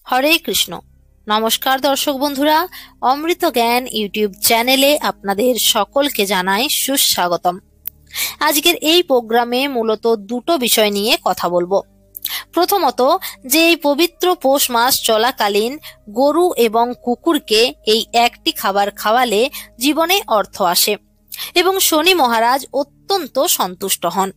হরে কৃষ্ণ। নমস্কার দর্শক বন্ধুরা, অমৃত জ্ঞান ইউটিউব চ্যানেলে আপনাদের সকলকে জানাই সুস্বাগতম। আজকের এই প্রোগ্রামে মূলত দুটো বিষয় নিয়ে কথা বলবো। প্রথমত, যে এই পবিত্র পৌষ মাস চলাকালীন গরু এবং কুকুরকে এই একটি খাবার খাওয়ালে জীবনে অর্থ আসে এবং শনি মহারাজ অত্যন্ত সন্তুষ্ট হন।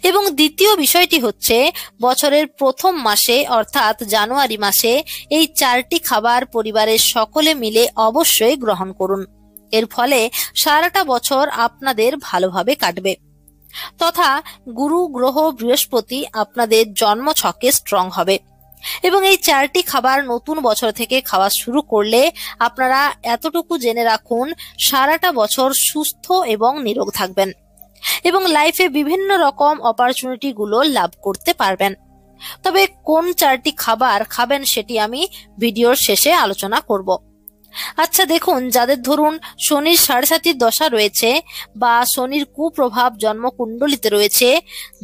এবং দ্বিতীয় বিষয়টি হচ্ছে, বছরের প্রথম মাসে অর্থাৎ জানুয়ারি মাসে এই 4টি খাবার পরিবারের সকলে মিলে অবশ্যই গ্রহণ করুন। এর ফলে সারাটা বছর আপনাদের ভালোভাবে কাটবে, তথা গুরু গ্রহ বৃহস্পতি আপনাদের জন্ম ছকে স্ট্রং হবে। এবং এই 4টি খাবার নতুন বছর থেকে খাওয়া শুরু করলে আপনারা এতটুকু জেনে রাখুন, সারাটা বছর সুস্থ এবং নিরোগ থাকবেন এবং লাইফে বিভিন্ন রকম অপরচুনিটি গুলো লাভ করতে পারবেন। তবে কোন 4টি খাবার খাবেন সেটি আমি ভিডিওর শেষে আলোচনা করব। আচ্ছা দেখুন, যাদের ধরুন শনির 7.5 দশা রয়েছে বা শনির কুপ্রভাব জন্মকুণ্ডলিতে রয়েছে,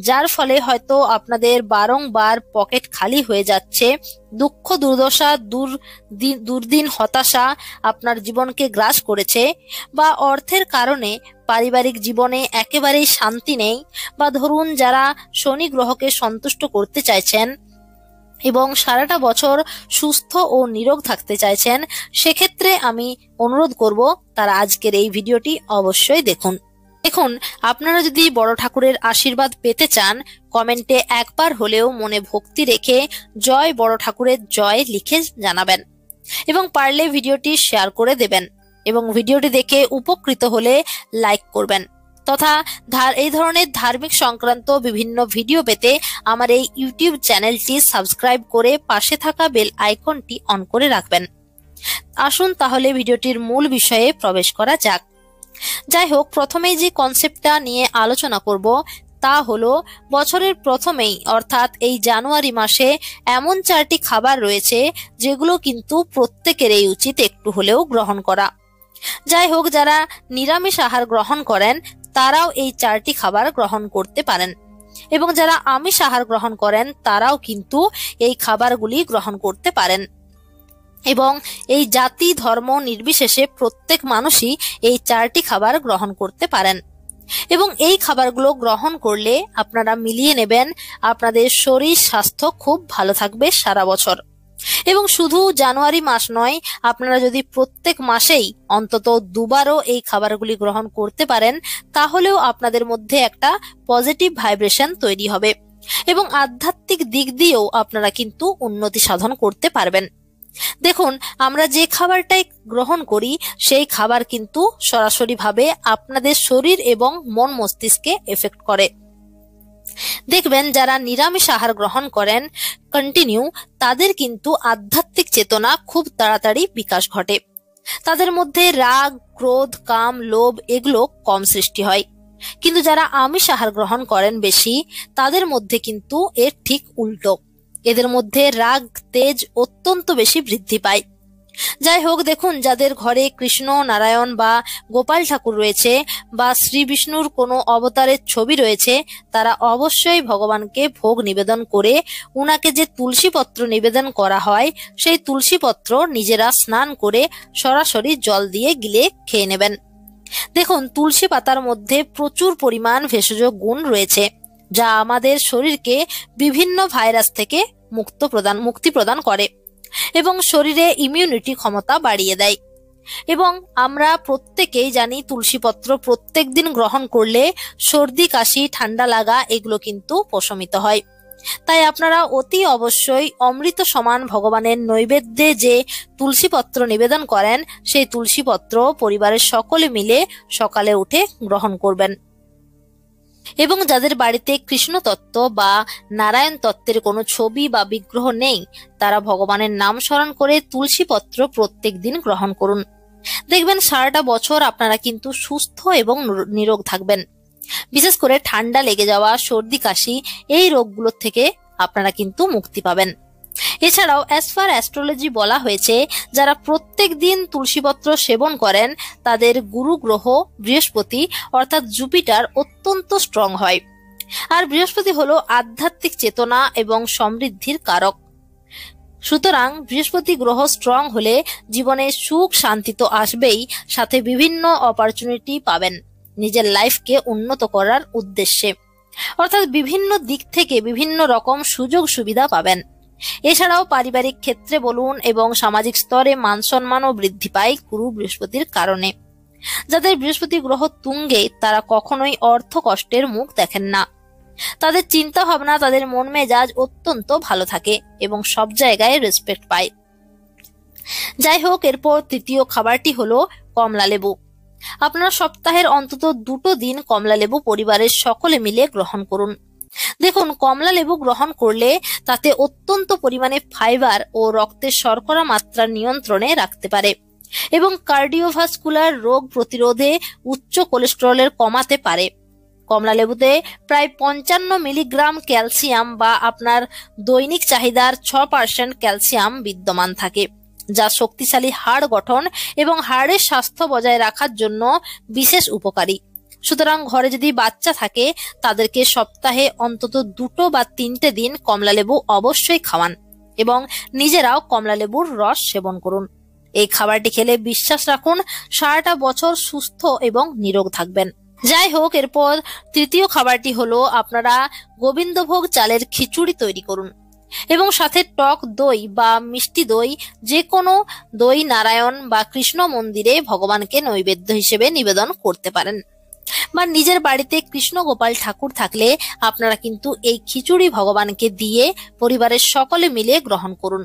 যার ফলে হয়তো আপনাদের বারংবার পকেট খালি হয়ে যাচ্ছে, দুঃখ দুর্দশা দুর্দিন হতাশা আপনার জীবনকে গ্রাস করেছে, বা অর্থের কারণে পারিবারিক জীবনে একেবারেই শান্তি নেই, বা ধরুন যারা শনি গ্রহকে সন্তুষ্ট করতে চাইছেন এবং সারাটা বছর সুস্থ ও নিরোগ থাকতে চাইছেন, সেক্ষেত্রে আমি অনুরোধ করব তারা আজকের এই ভিডিওটি অবশ্যই দেখুন। দেখুন, আপনারা যদি বড় ঠাকুরের আশীর্বাদ পেতে চান, কমেন্টে একবার হলেও মনে ভক্তি রেখে জয় বড় ঠাকুরের জয় লিখে জানাবেন এবং পারলে ভিডিওটি শেয়ার করে দেবেন এবং ভিডিওটি দেখে উপকৃত হলে লাইক করবেন। তথা এই ধরনের ধার্মিক সংক্রান্ত বিভিন্ন ভিডিও পেতে আমার এই ইউটিউব চ্যানেলটি সাবস্ক্রাইব করে পাশে থাকা বেল আইকনটি অন করে রাখবেন। আসুন তাহলে ভিডিওটির মূল বিষয়ে প্রবেশ করা যাক। যাই হোক, প্রথমেই যে কনসেপ্টটা নিয়ে আলোচনা করব তা হলো, বছরের প্রথমেই অর্থাৎ এই জানুয়ারি মাসে এমন 4টি খাবার রয়েছে যেগুলো কিন্তু প্রত্যেকেরই উচিত একটু হলেও গ্রহণ করা। যাই হোক, যারা নিরামিষ আহার গ্রহণ করেন তারাও এই 4টি খাবার গ্রহণ করতে পারেন এবং যারা আমিষ আহার গ্রহণ করেন তারাও কিন্তু এই খাবারগুলি গ্রহণ করতে পারেন। এবং এই জাতি ধর্ম নির্বিশেষে প্রত্যেক মানুষই এই 4টি খাবার গ্রহণ করতে পারেন এবং এই খাবারগুলো গ্রহণ করলে আপনারা মিলিয়ে নেবেন, আপনাদের শরীর স্বাস্থ্য খুব ভালো থাকবে সারা বছর। এবং শুধু জানুয়ারি মাস নয়, আপনারা যদি প্রত্যেক মাসেই অন্তত দুবারও এই খাবারগুলি গ্রহণ করতে পারেন, তাহলেও আপনাদের মধ্যে একটা পজিটিভ ভাইব্রেশন তৈরি হবে এবং আধ্যাত্মিক দিক দিয়েও আপনারা কিন্তু উন্নতি সাধন করতে পারবেন। দেখুন, আমরা যে খাবারটাই গ্রহণ করি সেই খাবার কিন্তু সরাসরি ভাবে আপনাদের শরীর এবং মন মস্তিষ্কে এফেক্ট করে। দেখবেন যারা নিরামিষ আহার গ্রহণ করেন কন্টিনিউ, তাদের কিন্তু আধ্যাত্মিক চেতনা খুব তাড়াতাড়ি বিকাশ ঘটে। তাদের মধ্যে রাগ, ক্রোধ, কাম, লোভ এগুলো কম সৃষ্টি হয়। কিন্তু যারা আমিষ আহার গ্রহণ করেন বেশি, তাদের মধ্যে কিন্তু এর ঠিক উল্টো, এদের মধ্যে রাগ তেজ অত্যন্ত বেশি বৃদ্ধি পায়। যাই হোক, দেখুন যাদের ঘরে কৃষ্ণ, নারায়ণ বা গোপাল ঠাকুর রয়েছে বা শ্রী বিষ্ণুর কোনো অবতারের ছবি রয়েছে, তারা অবশ্যই ভগবানকে ভোগ নিবেদন করে উনাকে যে তুলসী পত্র নিবেদন করা হয় সেই তুলসী পত্র নিজেরা স্নান করে সরাসরি জল দিয়ে গিলে খেয়ে নেবেন। দেখুন, তুলসী পাতার মধ্যে প্রচুর পরিমাণ ভেষজ গুণ রয়েছে যা আমাদের শরীরকে বিভিন্ন ভাইরাস থেকে মুক্তি প্রদান করে এবং শরীরে ইমিউনিটি ক্ষমতা বাড়িয়ে দেয়। এবং আমরা প্রত্যেকেই জানি তুলসী পত্র প্রত্যেক দিন গ্রহণ করলে সর্দি, কাশি, ঠান্ডা লাগা এগুলো কিন্তু প্রশমিত হয়। তাই আপনারা অতি অবশ্যই অমৃত সমান ভগবানের নৈবেদ্যে যে তুলসী পত্র নিবেদন করেন সেই তুলসী পত্র পরিবারের সকলে মিলে সকালে উঠে গ্রহণ করবেন। এবং যাদের বাড়িতে কৃষ্ণ তত্ত্ব বা নারায়ণ তত্ত্বের কোনো ছবি বা বিগ্রহ নেই, তারা ভগবানের নাম স্মরণ করে তুলসী পত্র প্রত্যেক দিন গ্রহণ করুন। দেখবেন সারাটা বছর আপনারা কিন্তু সুস্থ এবং নিরোগ থাকবেন। বিশেষ করে ঠান্ডা লেগে যাওয়া, সর্দি, কাশি এই রোগগুলোর থেকে আপনারা কিন্তু মুক্তি পাবেন। এছাড়াও অ্যাজ পার অ্যাস্ট্রোলজি বলা হয়েছে, যারা প্রত্যেক দিন তুলসীপত্র সেবন করেন তাদের গুরু গ্রহ বৃহস্পতি অর্থাৎ জুপিটার অত্যন্ত স্ট্রং হয়। আর বৃহস্পতি হলো আধ্যাত্মিক চেতনা এবং সমৃদ্ধির কারক। সুতরাং বৃহস্পতি গ্রহ স্ট্রং হলে জীবনে সুখ শান্তি তো আসবেই, সাথে বিভিন্ন অপরচুনিটি পাবেন নিজের লাইফকে উন্নত করার উদ্দেশ্যে। অর্থাৎ বিভিন্ন দিক থেকে বিভিন্ন রকম সুযোগ সুবিধা পাবেন। এছাড়াও পারিবারিক ক্ষেত্রে বলুন এবং সামাজিক স্তরে মান সম্মানও বৃদ্ধি পায় গুরু বৃহস্পতির কারণে। যাদের বৃহস্পতি গ্রহ তুঙ্গে তারা কখনোই অর্থ কষ্টের মুখ দেখেন না। তাদের চিন্তা ভাবনা, তাদের মন মেজাজ অত্যন্ত ভালো থাকে এবং সব জায়গায় রেসপেক্ট পায়। যাই হোক, এরপর তৃতীয় খাবারটি হলো কমলা লেবু। আপনারা সপ্তাহের অন্তত 2টো দিন কমলা লেবু পরিবারের সকলে মিলে গ্রহণ করুন। দেখুন, কমলা লেবু গ্রহণ করলে তাতে অত্যন্ত পরিমাণে ফাইবার ও রক্তের শর্করা মাত্রা নিয়ন্ত্রণে রাখতে পারে এবং কার্ডিওভাস্কুলার রোগ প্রতিরোধে, উচ্চ কোলেস্টেরলের কমাতে পারে। কমলা লেবুতে প্রায় 55 মিলিগ্রাম ক্যালসিয়াম বা আপনার দৈনিক চাহিদার 6% ক্যালসিয়াম বিদ্যমান থাকে, যা শক্তিশালী হাড় গঠন এবং হাড়ের স্বাস্থ্য বজায় রাখার জন্য বিশেষ উপকারী। সুতরাং ঘরে যদি বাচ্চা থাকে তাদেরকে সপ্তাহে অন্তত 2টো বা 3টে দিন কমলা লেবু অবশ্যই খাওয়ান এবং নিজেরাও কমলা লেবুর রস সেবন করুন। এই খাবারটি খেলে বিশ্বাস রাখুন সারাটা বছর সুস্থ এবং নিরোগ থাকবেন। যাই হোক, এরপর তৃতীয় খাবারটি হলো আপনারা গোবিন্দভোগ চালের খিচুড়ি তৈরি করুন এবং সাথে টক দই বা মিষ্টি দই, যে কোনো দই নারায়ণ বা কৃষ্ণ মন্দিরে ভগবানকে নৈবেদ্য হিসেবে নিবেদন করতে পারেন। বা নিজের বাড়িতে কৃষ্ণ গোপাল ঠাকুর থাকলে আপনারা কিন্তু এই খিচুড়ি ভগবানকে দিয়ে পরিবারের সকলে মিলে গ্রহণ করুন।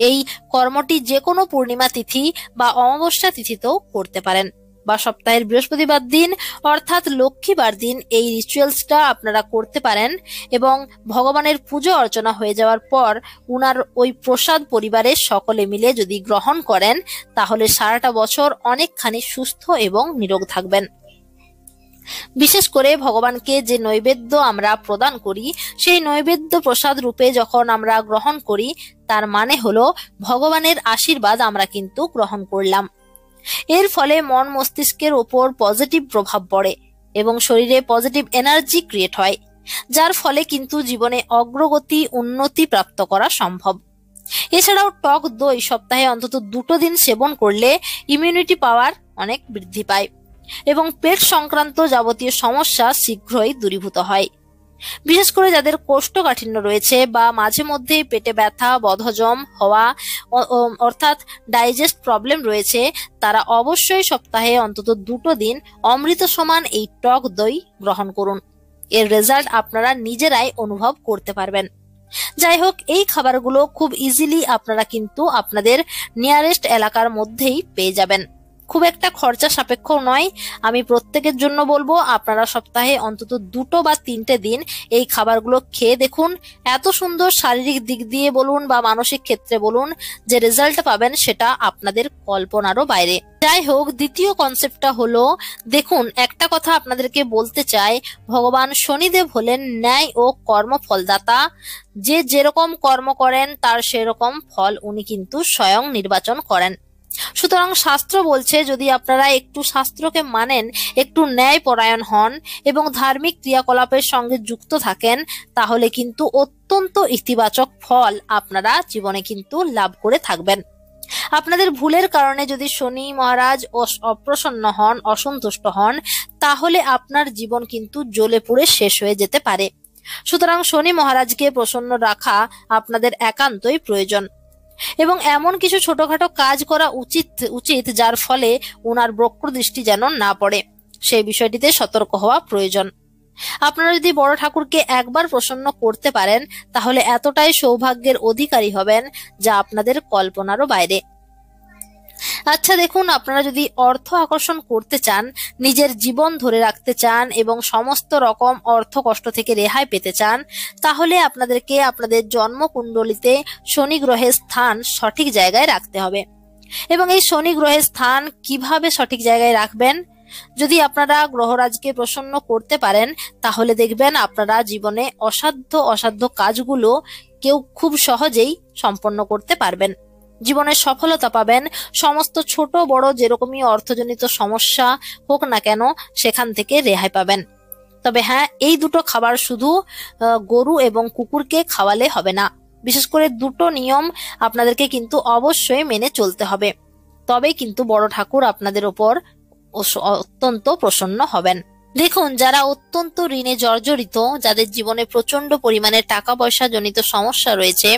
এই কর্মটি যে কোনো পূর্ণিমা তিথি বা অমাবস্যা তিথিতেও করতে পারেন বা সপ্তাহের বৃহস্পতিবার দিন অর্থাৎ লক্ষ্মীবার দিন এই রিচুয়ালসটা আপনারা করতে পারেন এবং ভগবানের পুজো অর্চনা হয়ে যাওয়ার পর উনার ওই প্রসাদ পরিবারের সকলে মিলে যদি গ্রহণ করেন তাহলে সারাটা বছর অনেকখানি সুস্থ এবং নিরোগ থাকবেন। বিশেষ করে ভগবানকে যে নৈবেদ্য আমরা প্রদান করি সেই নৈবেদ্য প্রসাদ রূপে যখন আমরা গ্রহণ করি তার মানে হলো ভগবানের আশীর্বাদ আমরা কিন্তু গ্রহণ করলাম। এর ফলে মন মস্তিষ্কের ওপর পজিটিভ প্রভাব পড়ে এবং শরীরে পজিটিভ এনার্জি ক্রিয়েট হয়, যার ফলে কিন্তু জীবনে অগ্রগতি উন্নতি প্রাপ্ত করা সম্ভব। এছাড়াও টক দই সপ্তাহে অন্তত 2টো দিন সেবন করলে ইমিউনিটি পাওয়ার অনেক বৃদ্ধি পায় এবং পেট সংক্রান্ত যাবতীয় সমস্যা শীঘ্রই দূরীভূত হয়। বিশেষ করে যাদের কোষ্ঠকাঠিন্য রয়েছে বা মাঝে মধ্যে পেটে ব্যথা, বদহজম হওয়া অর্থাৎ ডাইজেস্ট প্রবলেম রয়েছে, তারা অবশ্যই সপ্তাহে অন্তত 2টো দিন অমৃত সমান এই টক দই গ্রহণ করুন। এর রেজাল্ট আপনারা নিজেরাই অনুভব করতে পারবেন। যাই হোক, এই খাবারগুলো খুব ইজিলি আপনারা কিন্তু আপনাদের নিয়ারেস্ট এলাকার মধ্যেই পেয়ে যাবেন। খুব একটা খরচা সাপেক্ষ নয়। আমি প্রত্যেকের জন্য বলবো আপনারা সপ্তাহে অন্তত 2টো বা 3টে দিন এই খাবারগুলো খেয়ে দেখুন। এত সুন্দর শারীরিক দিক দিয়ে বলুন বা মানসিক ক্ষেত্রে বলুন, যে রেজাল্ট পাবেন সেটা আপনাদের কল্পনারও বাইরে। যাই হোক, দ্বিতীয় কনসেপ্টটা হলো, দেখুন একটা কথা আপনাদেরকে বলতে চাই, ভগবান শনিদেব হলেন ন্যায় ও কর্মফলদাতা। যে যেরকম কর্ম করেন তার সেরকম ফল উনি কিন্তু স্বয়ং নির্বাচন করেন। সুতরাং শাস্ত্র বলছে যদি আপনারা একটু শাস্ত্রকে মানেন, একটু ন্যায় পরায়ণ হন এবং ধার্মিক ক্রিয়াকলাপের সঙ্গে যুক্ত থাকেন, তাহলে কিন্তু অত্যন্ত ইতিবাচক ফল আপনারা জীবনে কিন্তু লাভ করে থাকবেন। আপনাদের ভুলের কারণে যদি শনি মহারাজ অপ্রসন্ন হন, অসন্তুষ্ট হন, তাহলে আপনার জীবন কিন্তু জ্বলে পুড়ে শেষ হয়ে যেতে পারে। সুতরাং শনি মহারাজকে প্রসন্ন রাখা আপনাদের একান্তই প্রয়োজন এবং এমন কিছু ছোটখাটো কাজ করা উচিত যার ফলে ওনার বক্র দৃষ্টি যেন না পড়ে, সেই বিষয়টিতে সতর্ক হওয়া প্রয়োজন। আপনারা যদি বড় ঠাকুরকে একবার প্রসন্ন করতে পারেন তাহলে এতটাই সৌভাগ্যের অধিকারী হবেন যা আপনাদের কল্পনারও বাইরে। আচ্ছা দেখুন, আপনারা যদি অর্থ আকর্ষণ করতে চান, নিজের জীবন ধরে রাখতে চান এবং সমস্ত রকম অর্থ কষ্ট থেকে রেহাই পেতে চান, তাহলে আপনাদেরকে আপনাদের জন্মকুণ্ডলিতে শনি গ্রহের স্থান সঠিক জায়গায় রাখতে হবে। এবং এই শনি গ্রহের স্থান কিভাবে সঠিক জায়গায় রাখবেন? যদি আপনারা গ্রহরাজকে প্রসন্ন করতে পারেন তাহলে দেখবেন আপনারা জীবনে অসাধ্য কাজগুলো কেউ খুব সহজেই সম্পন্ন করতে পারবেন, জীবনে সফলতা পাবেন। সমস্ত ছোট বড় যেরকমই অর্থজনিত সমস্যা হোক না কেন সেখান থেকে রেহাই পাবেন। তবে হ্যাঁ, এই দুটো খাবার শুধু গরু এবং কুকুরকে খাওয়ালে হবে না, বিশেষ করে দুটো নিয়ম আপনাদেরকে কিন্তু অবশ্যই মেনে চলতে হবে, তবেই কিন্তু বড় ঠাকুর আপনাদের ওপর অত্যন্ত প্রসন্ন হবেন। দেখুন, যারা অত্যন্ত ঋণে জর্জরিত, যাদের জীবনে প্রচন্ড পরিমাণে টাকা পয়সা জনিত সমস্যা রয়েছে,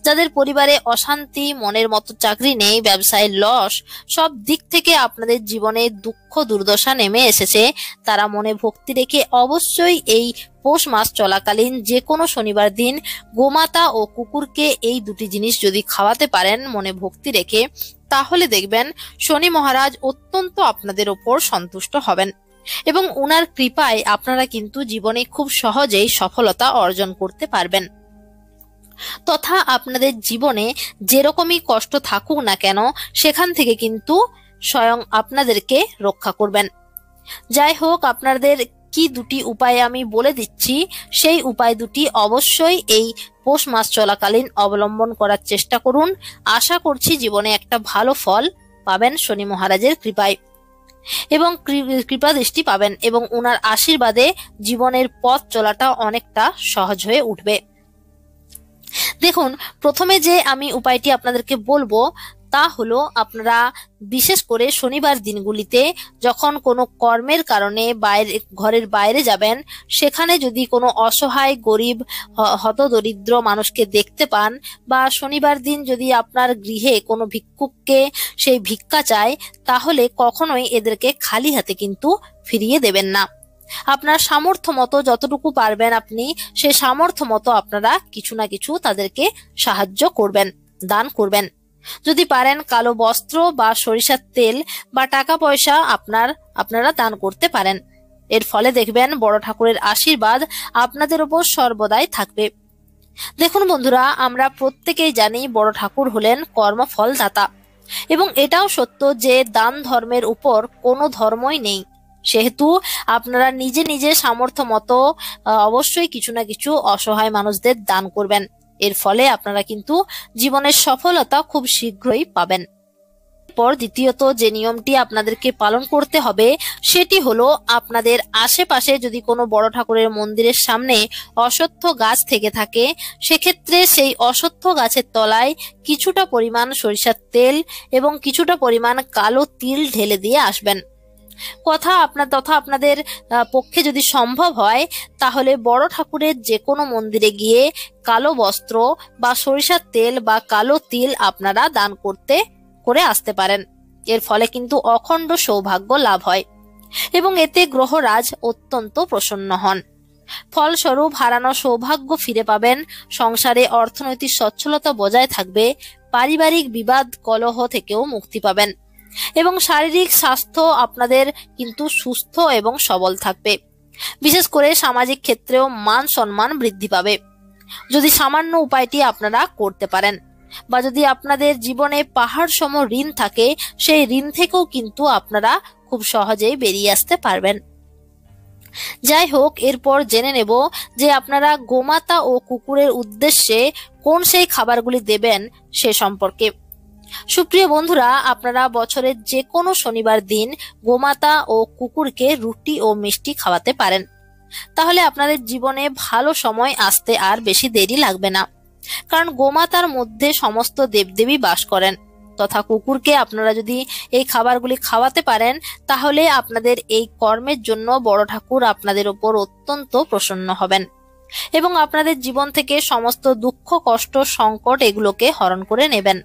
যাদের পরিবারে অশান্তি, মনের মতো চাকরি নেই, ব্যবসায় লস, সব দিক থেকে আপনাদের জীবনে দুঃখ দুর্দশা নেমে এসেছে, তারা মনে ভক্তি রেখে অবশ্যই এই পৌষ মাস চলাকালীন যে কোনো শনিবার দিন গোমাতা ও কুকুরকে এই দুটি জিনিস যদি খাওয়াতে পারেন মনে ভক্তি রেখে, তাহলে দেখবেন শনি মহারাজ অত্যন্ত আপনাদের ওপর সন্তুষ্ট হবেন এবং উনার কৃপায় আপনারা কিন্তু জীবনে খুব সহজেই সফলতা অর্জন করতে পারবেন, তথা আপনাদের জীবনে যেরকমই কষ্ট থাকুক না কেন সেখান থেকে কিন্তু স্বয়ং আপনাদেরকে রক্ষা করবেন। যাই হোক, আপনাদের কি দুটি উপায় আমি বলে দিচ্ছি, সেই উপায় দুটি অবশ্যই এই পৌষ মাস চলাকালীন অবলম্বন করার চেষ্টা করুন। আশা করছি জীবনে একটা ভালো ফল পাবেন শনি মহারাজের কৃপায় এবং কৃপা দৃষ্টি পাবেন এবং উনার আশীর্বাদে জীবনের পথ চলাটা অনেকটা সহজ হয়ে উঠবে। দেখুন, প্রথমে যে আমি উপায়টি আপনাদেরকে বলবো তা হলো, আপনারা বিশেষ করে শনিবার দিনগুলিতে যখন কোনো কর্মের কারণে ঘরের বাইরে যাবেন, সেখানে যদি কোনো অসহায় গরিব হতদরিদ্র মানুষকে দেখতে পান বা শনিবার দিন যদি আপনার গৃহে কোনো ভিক্ষুককে সেই ভিক্ষা চায়, তাহলে কখনোই এদেরকে খালি হাতে কিন্তু ফিরিয়ে দেবেন না। আপনার সামর্থ্য মতো যতটুকু পারবেন আপনি সেই সামর্থ্য মতো আপনারা কিছু না কিছু তাদেরকে সাহায্য করবেন, দান করবেন। যদি পারেন কালো বস্ত্র বা সরিষার তেল বা টাকা পয়সা আপনারা দান করতে পারেন। এর ফলে দেখবেন বড় ঠাকুরের আশীর্বাদ আপনাদের উপর সর্বদাই থাকবে। দেখুন বন্ধুরা, আমরা প্রত্যেকেই জানি বড় ঠাকুর হলেন কর্মফল দাতা এবং এটাও সত্য যে দান ধর্মের উপর কোনো ধর্মই নেই, সেহেতু আপনারা নিজে নিজে সামর্থ্য মতো অবশ্যই কিছু না কিছু অসহায় মানুষদের দান করবেন। এর ফলে আপনারা কিন্তু জীবনের সফলতা খুব শীঘ্রই পাবেন। এরপর দ্বিতীয়ত যে নিয়মটি আপনাদেরকে পালন করতে হবে সেটি হলো, আপনাদের আশেপাশে যদি কোনো বড় ঠাকুরের মন্দিরের সামনে অশ্বত্থ গাছ থেকে থাকে, সেক্ষেত্রে সেই অশ্বত্থ গাছের তলায় কিছুটা পরিমাণ সরিষার তেল এবং কিছুটা পরিমাণ কালো তিল ঢেলে দিয়ে আসবেন। আপনাদের পক্ষে যদি সম্ভব হয় তাহলে বড় ঠাকুরের যে কোনো মন্দিরে গিয়ে কালো বস্ত্র বা সরিষার তেল বা কালো তিল আপনারা দান করে আসতে পারেন। এর ফলে কিন্তু অখণ্ড সৌভাগ্য লাভ হয় এবং এতে গ্রহরাজ অত্যন্ত প্রসন্ন হন। ফলস্বরূপ হারানো সৌভাগ্য ফিরে পাবেন, সংসারে অর্থনৈতিক সচ্ছলতা বজায় থাকবে, পারিবারিক বিবাদ কলহ থেকেও মুক্তি পাবেন এবং শারীরিক স্বাস্থ্য আপনাদের কিন্তু সুস্থ এবং সবল থাকবে। বিশেষ করে সামাজিক ক্ষেত্রেও মান সম্মান বৃদ্ধি পাবে যদি সামান্য উপায়টি আপনারা করতে পারেন, বা যদি আপনাদের জীবনে পাহাড় সম ঋণ থাকে সেই ঋণ থেকেও কিন্তু আপনারা খুব সহজেই বেরিয়ে আসতে পারবেন। যাই হোক, এরপর জেনে নেব যে আপনারা গোমাতা ও কুকুরের উদ্দেশ্যে কোন সেই খাবারগুলি দেবেন সে সম্পর্কে। সুপ্রিয় বন্ধুরা, আপনারা বছরের যে কোনো শনিবার দিন গোমাতা ও কুকুরকে রুটি ও মিষ্টি খাওয়াতে পারেন, তাহলে আপনাদের জীবনে ভালো সময় আসতে আর বেশি দেরি লাগবে না। কারণ গোমাতার মধ্যে সমস্ত দেবদেবী বাস করেন, তথা কুকুরকে আপনারা যদি এই খাবারগুলি খাওয়াতে পারেন তাহলে আপনাদের এই কর্মের জন্য বড় ঠাকুর আপনাদের উপর অত্যন্ত প্রসন্ন হবেন এবং আপনাদের জীবন থেকে সমস্ত দুঃখ কষ্ট সংকট এগুলোকে হরণ করে নেবেন।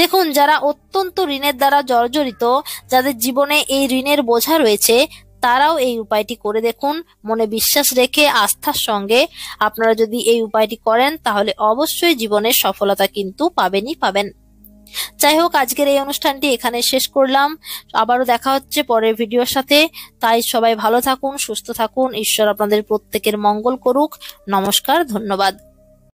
দেখুন, যারা অত্যন্ত ঋণের দ্বারা জর্জরিত, যাদের জীবনে এই ঋণের বোঝা রয়েছে, তারাও এই উপায়টি করে দেখুন। মনে বিশ্বাস রেখে আস্থার সঙ্গে আপনারা যদি এই উপায়টি করেন তাহলে অবশ্যই জীবনের সফলতা কিন্তু পাবেন। যাই হোক, আজকের এই অনুষ্ঠানটি এখানে শেষ করলাম। আবারও দেখা হচ্ছে পরের ভিডিওর সাথে। তাই সবাই ভালো থাকুন, সুস্থ থাকুন। ঈশ্বর আপনাদের প্রত্যেকের মঙ্গল করুক। নমস্কার, ধন্যবাদ।